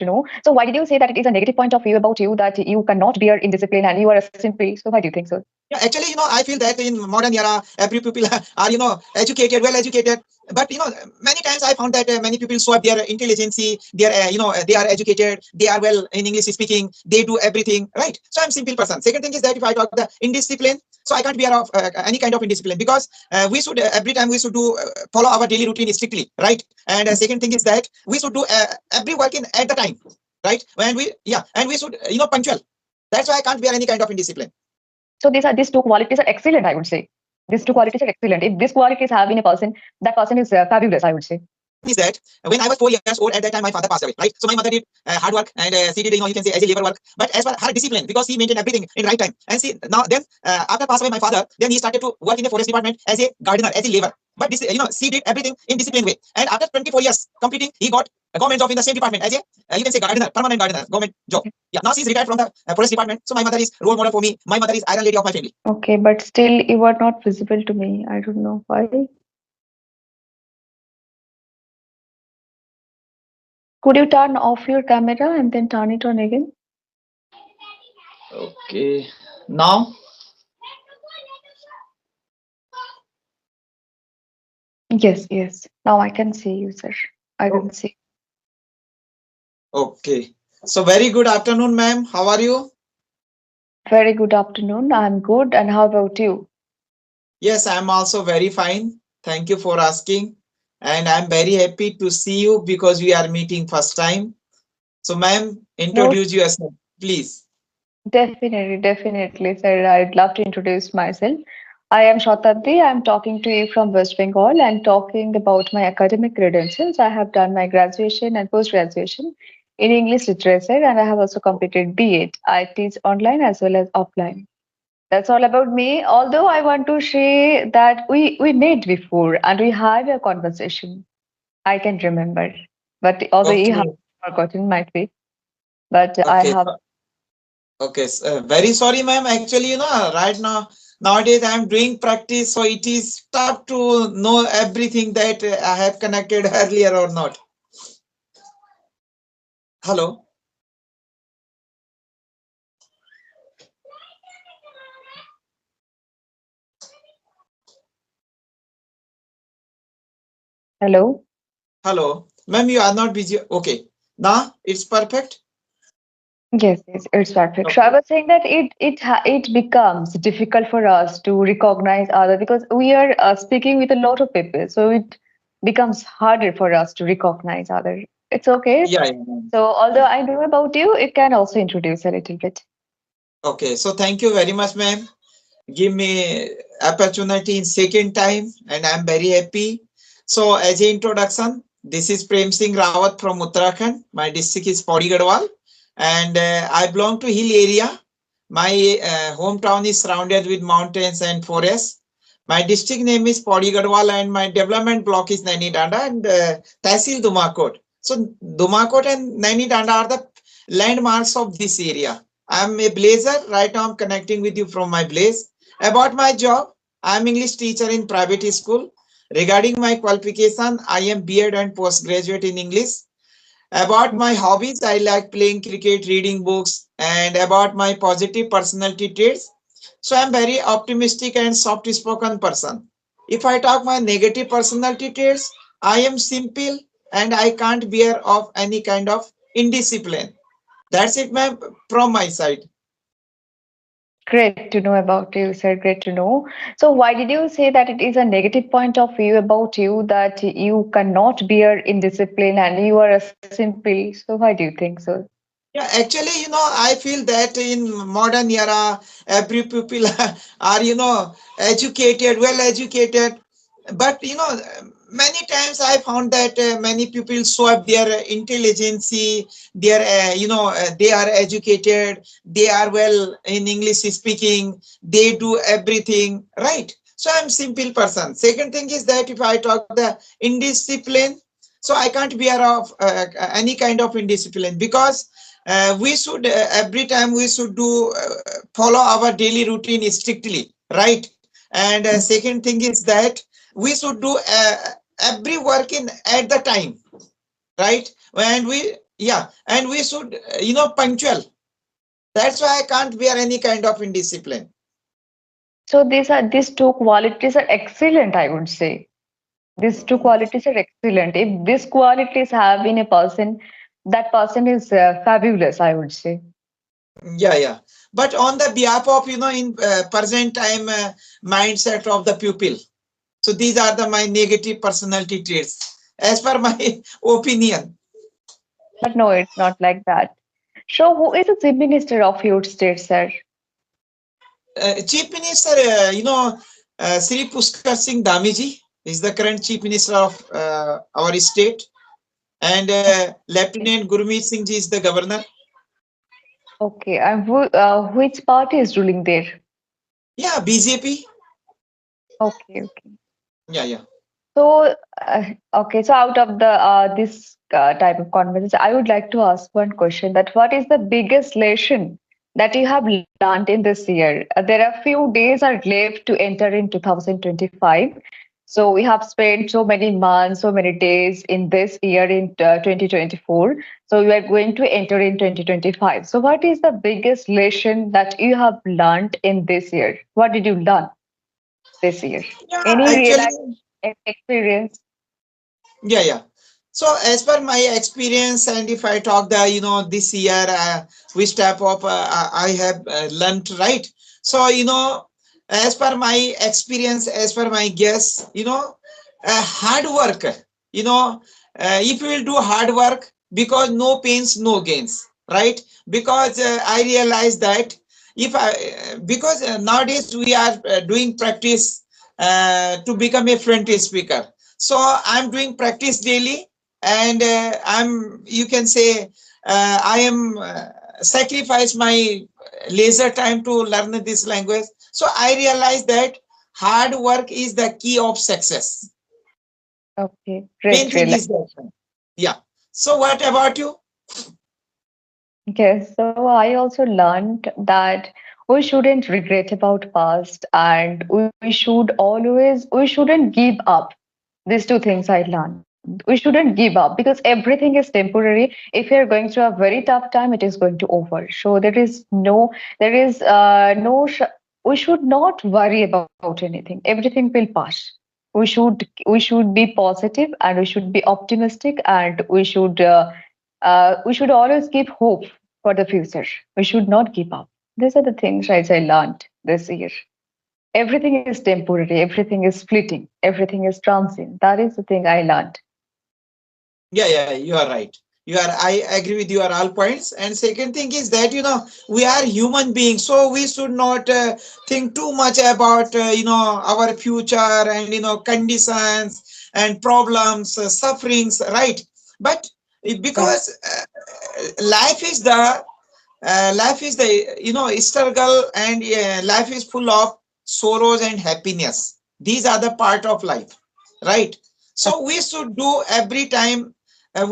to know. So why did you say that it is a negative point of view about you that you cannot bear indiscipline and you are simply? So why do you think so? Yeah, actually, I feel that in modern era, every people are, educated, well educated. But, many times I found that many people show up their intelligence, their, they are educated, they are well in English speaking, they do everything, right? So I'm simple person. Second thing is that if I talk the indiscipline, so I can't be aware of any kind of indiscipline because we should, every time we should do, follow our daily routine strictly, right? And second thing is that we should do every work in at the time, right? And we should, punctual. That's why I can't bear any kind of indiscipline. So these two qualities are excellent, I would say. These two qualities are excellent. If these qualities have in a person, that person is fabulous, I would say. Is that when I was 4 years old, at that time my father passed away, right? So my mother did hard work and she did, you can say as a labor work. But as for her discipline, because she maintained everything in right time. And see now then after pass away my father, then he started to work in the forest department as a gardener, as a labor. But this, she did everything in disciplined way. And after 24 years completing, he got a government job in the same department as a you can say gardener, permanent gardener, government job. Yeah, now she's retired from the forest department. So my mother is role model for me. My mother is iron lady of my family. Okay, but still you are not visible to me. I don't know why. Could you turn off your camera and then turn it on again? Okay. Now, Yes, yes. Now I can see you, sir. I oh, can see. okay. So very good afternoon, ma'am. How are you? Very good afternoon. I'm good. And how about you? Yes, I'm also very fine. Thank you for asking. And I'm very happy to see you because we are meeting first time. So, ma'am, No, introduce yourself, please. definitely, definitely, sir. I'd love to introduce myself. I am Shatabdi. I'm talking to you from West Bengal and talking about my academic credentials. I have done my graduation and post-graduation in English literature, and I have also completed B.Ed. I teach online as well as offline. That's all about me. Although I want to say that we met before and we had a conversation. I can remember, but although you have Okay, forgotten, might be. But I okay, have. okay. Very sorry, ma'am. Actually, right now, nowadays I'm doing practice, so it is tough to know everything that I have connected earlier or not. Hello. Hello. Hello. Ma'am, you are not busy. Okay. Now it's perfect. Yes, yes, it's perfect. So I Okay. was saying that it becomes difficult for us to recognize other because we are speaking with a lot of people, so it becomes harder for us to recognize other. It's okay. Yeah, yeah, ma'am. So although Yeah. I know about you, it can also introduce a little bit. Okay. So thank you very much, ma'am. Give me opportunity in second time and I'm very happy. So as an introduction, this is Prem Singh Rawat from Uttarakhand. My district is Pauri Garhwal and I belong to hill area. My hometown is surrounded with mountains and forests. My district name is Pauri Garhwal and my development block is Naini Danda and Tehsil Dumakot. So Dumakot and Naini Danda are the landmarks of this area. I'm a blazer. Right now I'm connecting with you from my place. About my job, I'm English teacher in private school. Regarding my qualification, I am B.Ed and postgraduate in English. About my hobbies, I like playing cricket, reading books, and about my positive personality traits. So I'm very optimistic and soft-spoken person. If I talk my negative personality traits, I am simple and I can't bear of any kind of indiscipline. That's it, ma'am, from my side. Great to know about you, sir. Great to know. So, why did you say that it is a negative point of view about you that you cannot bear indiscipline and you are a simple? So, why do you think so? Yeah, actually, I feel that in modern era, every people are, educated, well educated. But, many times I found that many people show up their intelligence, their, they are educated, they are well in English speaking, they do everything, right? So I'm simple person. Second thing is that if I talk the indiscipline, so I can't be aware of any kind of indiscipline because we should every time we should do follow our daily routine strictly, right? And second thing is that we should do every work in at the time, right? And we Yeah, and we should, punctual. That's why I can't bear any kind of indiscipline. So these two qualities are excellent, I would say. These two qualities are excellent. If these qualities have in a person, that person is fabulous, I would say. Yeah, yeah. But on the behalf of, in present time mindset of the pupil. So these are the my negative personality traits, as per my opinion. But no, it's not like that. So who is the chief minister of your state, sir? Chief Minister, Sri Pushkar Singh Damiji is the current Chief Minister of our state, and Okay. Lieutenant Gurmeet Singh ji is the governor. Okay. And which party is ruling there? Yeah, BJP. Okay. Okay. Yeah, yeah. So, okay, so out of the this type of conversation, I would like to ask one question that what is the biggest lesson that you have learned in this year? There are few days are left to enter in 2025. So we have spent so many months, so many days in this year in 2024. So we are going to enter in 2025. So what is the biggest lesson that you have learned in this year? What did you learn this year? Yeah, Any real actually, experience? yeah, yeah. So as per my experience, and if I talk the, this year, which type of I have learned, right? So, as per my experience, as per my guess, hard work, if you will do hard work, because no pains, no gains, right? Because I realize that if I, because nowadays we are doing practice to become a fluent speaker. So I'm doing practice daily, and I'm, you can say, I am sacrifice my leisure time to learn this language. So I realize that hard work is the key of success. Okay, Main great thing is that. realization. Yeah. So what about you? Okay, so I also learned that we shouldn't regret about past and we should always, we shouldn't give up. These two things I learned. We shouldn't give up because everything is temporary. If you're going through a very tough time, it is going to over. So there is we should not worry about anything. Everything will pass. We should be positive and we should be optimistic and we should always keep hope for the future. We should not give up. These are the things I learned this year. Everything is temporary, everything is fleeting, everything is transient. That is the thing I learned. Yeah, yeah, you are right. You are, I agree with your all points. And second thing is that, we are human beings, so we should not think too much about, our future and, conditions and problems, sufferings, right? But Yeah, because life is the struggle, and life is full of sorrows and happiness. These are the part of life, right? So we should do every time,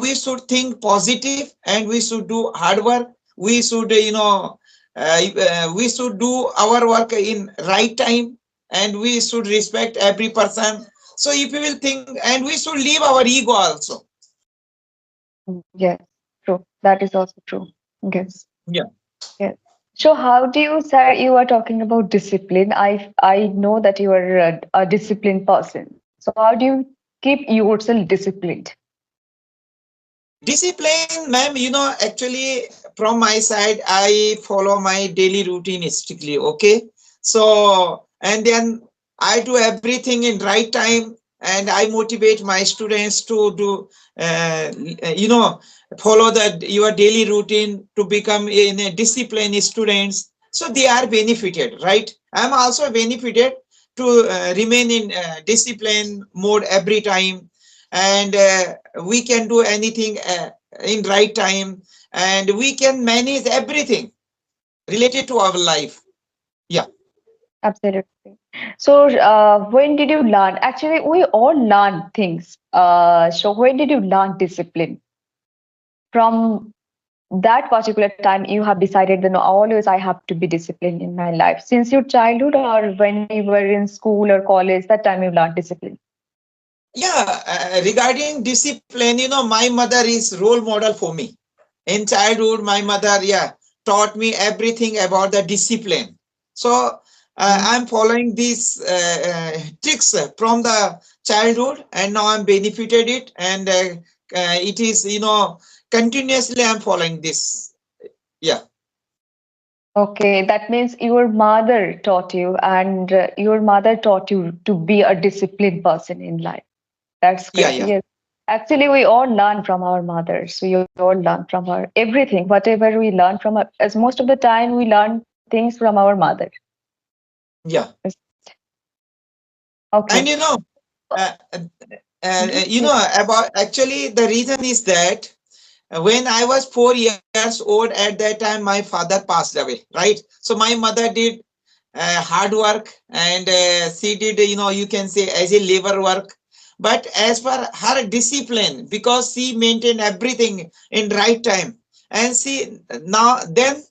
we should think positive, and we should do hard work. We should, we should do our work in right time, and we should respect every person. So if we will think, and we should leave our ego also. yes, true. That is also true. Yes, Yeah. yes. So how do you, sir, you are talking about discipline. I know that you are a disciplined person. So how do you keep yourself disciplined? Discipline, ma'am, actually, from my side, I follow my daily routine strictly. Okay. So, and then I do everything in right time, and I motivate my students to do, you know, follow the your daily routine to become in a disciplined students. So they are benefited, right? I'm also benefited to remain in discipline mode every time, and we can do anything in right time, and we can manage everything related to our life. Yeah. Absolutely. So, when did you learn? Actually, we all learn things. So, when did you learn discipline? From that particular time, you have decided that no, always I have to be disciplined in my life. Since your childhood, or when you were in school or college, that time you learned discipline. Yeah, regarding discipline, my mother is role model for me. In childhood, my mother, yeah, taught me everything about the discipline. So Mhm. I'm following these tricks from the childhood, and now I'm benefited it, and it is, continuously I'm following this. Yeah, Okay, that means your mother taught you, and your mother taught you to be a disciplined person in life. That's yeah, great. yeah, Yes. Actually, we all learn from our mothers. We all learn from her. Everything, whatever we learn from her, as most of the time, we learn things from our mother. yeah. Yes. Okay. And So, uh, mhm, yes. about, actually, the reason is that when I was 4 years old, at that time my father passed away, right? So my mother did hard work, and she did, you can say, as a labor work. But as per her discipline, because she maintained everything in right time, and she now then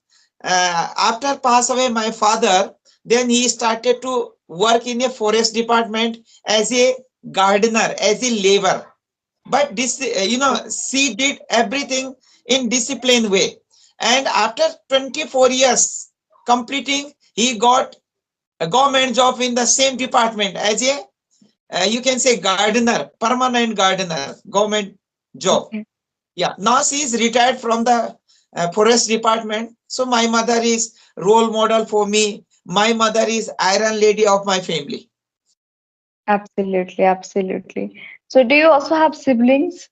after pass away my father, then he started to work in a forest department as a gardener, as a labor. But this, she did everything in disciplined way, and after 24 years completing, he got a government job in the same department as a, you can say, gardener, permanent gardener, government job. Okay. Yeah, now she is retired from the forest department. So my mother is role model for me. My mother is iron lady of my family. Absolutely. Absolutely. So, do you also have siblings?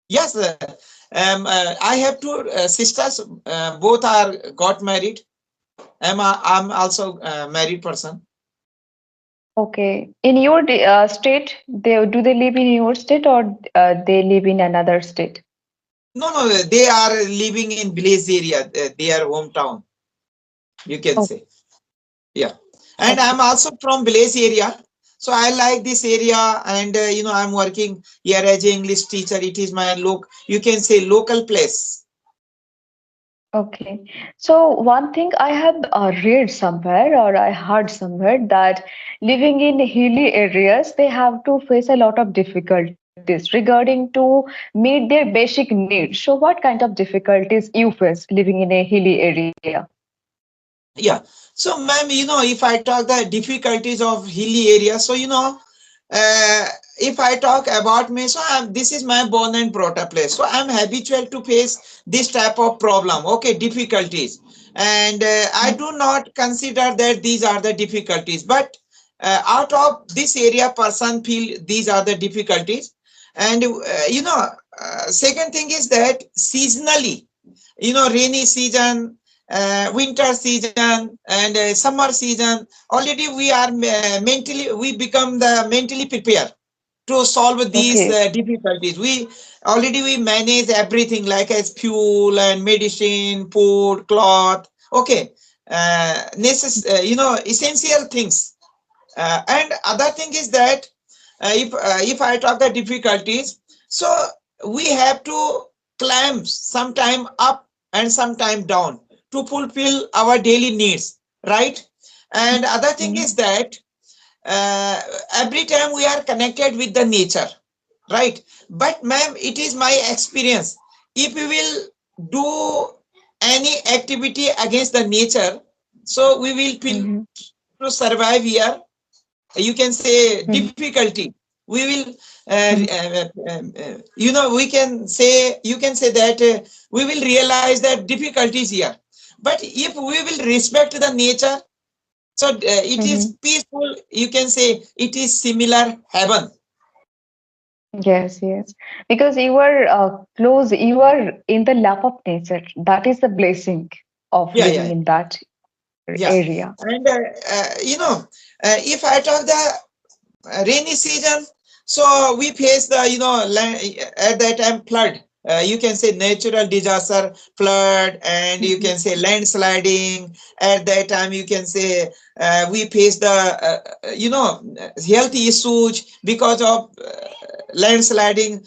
Yes, I have two sisters. Both are got married. I'm also a married person. Okay. In your state, they live in your state or they live in another state? No, no, they are living in village area, their hometown, you can Oh, say. Yeah, and okay. I'm also from village area, so I like this area, and I'm working here as an English teacher. It is my you can say, local place. Okay. So one thing I have read somewhere or I heard somewhere that living in hilly areas, they have to face a lot of difficulties regarding to meet their basic needs. So what kind of difficulties you face living in a hilly area? Yeah. So, ma'am, if I talk the difficulties of hilly area, so uh, if I talk about me, so this is my born and brought up place. So I'm habitual to face this type of problem. Okay, difficulties, and I do not consider that these are the difficulties. But out of this area, person feel these are the difficulties, and second thing is that seasonally, rainy season, winter season, and summer season, already we are mentally, we become the mentally prepared to solve these Okay. difficulties. We manage everything like as fuel and medicine, food, cloth. Okay, essential things. And other thing is that if I talk the difficulties, so we have to climb sometime up and sometime down to fulfill our daily needs, right? And other thing Mhm. is that uh, every time we are connected with the nature, right? But ma'am, it is my experience, if we will do any activity against the nature, so we will feel Mhm. to survive here, you can say, Mhm. difficulty. We will Mhm. we can say, you can say that we will realize that difficulties here. But if we will respect the nature, so it is Mhm. peaceful, you can say, it is similar heaven. Yes, yes. Because you are close, you are in the lap of nature. That is the blessing of Yeah, living yeah, in that yeah. area. And if I talk the rainy season, so we face the, at that time, flood, you can say, natural disaster, flood, and you Mhm. can say landsliding. At that time, you can say, we face the health issues because of landsliding,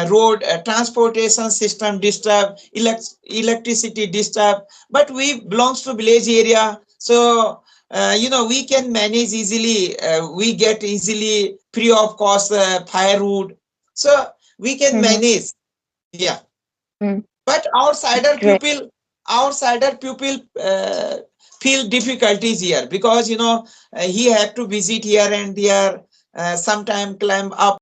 road transportation system disturb, electricity disturb. But we belongs to village area, so we can manage easily. We get easily free of cost firewood, so we can Mhm. manage. Yeah. But Great. outsider pupil feel difficulties here, because he have to visit here and there, sometime climb up